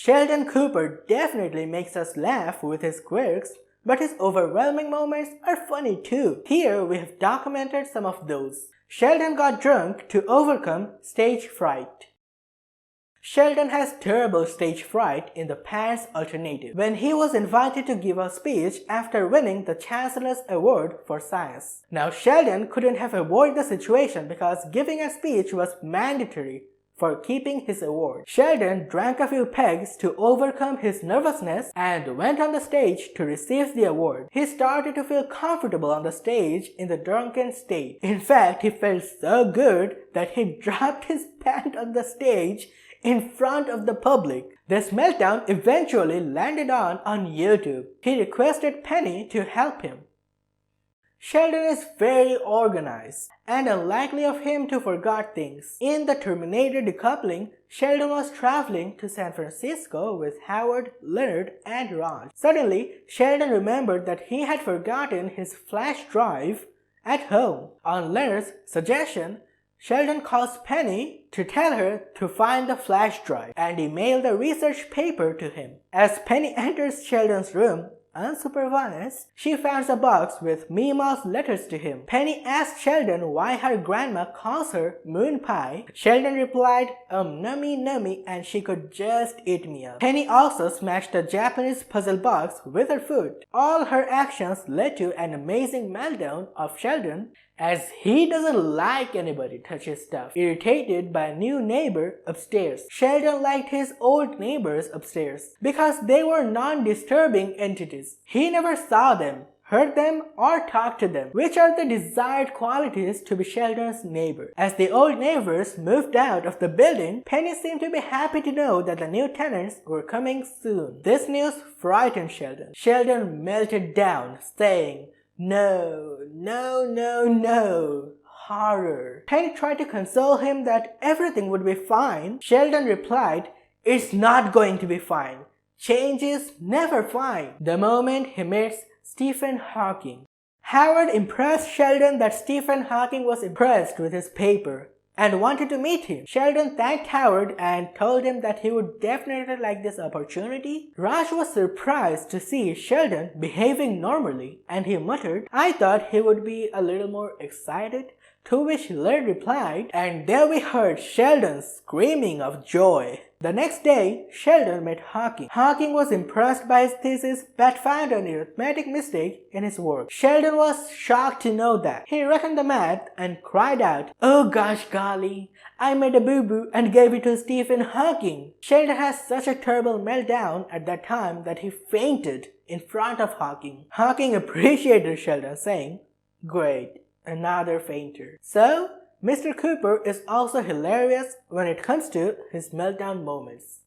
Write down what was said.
Sheldon Cooper definitely makes us laugh with his quirks, but his overwhelming moments are funny too. Here we have documented some of those. Sheldon got drunk to overcome stage fright. Sheldon has terrible stage fright in the pants alternative when he was invited to give a speech after winning the Chancellor's Award for Science. Now Sheldon couldn't have avoided the situation because giving a speech was mandatory for keeping his award. Sheldon drank a few pegs to overcome his nervousness and went on the stage to receive the award. He started to feel comfortable on the stage in the drunken state. In fact, he felt so good that he dropped his pant on the stage in front of the public. This meltdown eventually landed on YouTube. He requested Penny to help him. Sheldon is very organized and unlikely of him to forget things. In the Terminator decoupling, Sheldon was traveling to San Francisco with Howard, Leonard, and Raj. Suddenly, Sheldon remembered that he had forgotten his flash drive at home. On Leonard's suggestion, Sheldon calls Penny to tell her to find the flash drive and email the research paper to him. As Penny enters Sheldon's room, unsupervised, she finds a box with Mima's letters to him. Penny asks Sheldon why her grandma calls her Moon Pie. Sheldon replied, nummy nummy, and she could just eat me up. Penny also smashed a Japanese puzzle box with her foot. All her actions led to an amazing meltdown of Sheldon, as he doesn't like anybody touch his stuff. Irritated by a new neighbor upstairs. Sheldon liked his old neighbors upstairs because they were non-disturbing entities. He never saw them, heard them, or talked to them, which are the desired qualities to be Sheldon's neighbor. As the old neighbors moved out of the building, Penny seemed to be happy to know that the new tenants were coming soon. This news frightened Sheldon. Sheldon melted down, saying, "No, no, no, no. Horror." Penny tried to console him that everything would be fine. Sheldon replied, "It's not going to be fine. Change is never fine." The moment he meets Stephen Hawking. Howard impressed Sheldon that Stephen Hawking was impressed with his paper and wanted to meet him. Sheldon thanked Howard and told him that he would definitely like this opportunity. Raj was surprised to see Sheldon behaving normally, and he muttered, "I thought he would be a little more excited," to which Leonard replied, and there we heard Sheldon screaming of joy. The next day, Sheldon met Hawking. Hawking was impressed by his thesis but found an arithmetic mistake in his work. Sheldon was shocked to know that. He reckoned the math and cried out, "Oh gosh golly, I made a boo-boo and gave it to Stephen Hawking." Sheldon has such a terrible meltdown at that time that he fainted in front of Hawking. Hawking appreciated Sheldon, saying, "Great, another fainter." So, Mr. Cooper is also hilarious when it comes to his meltdown moments.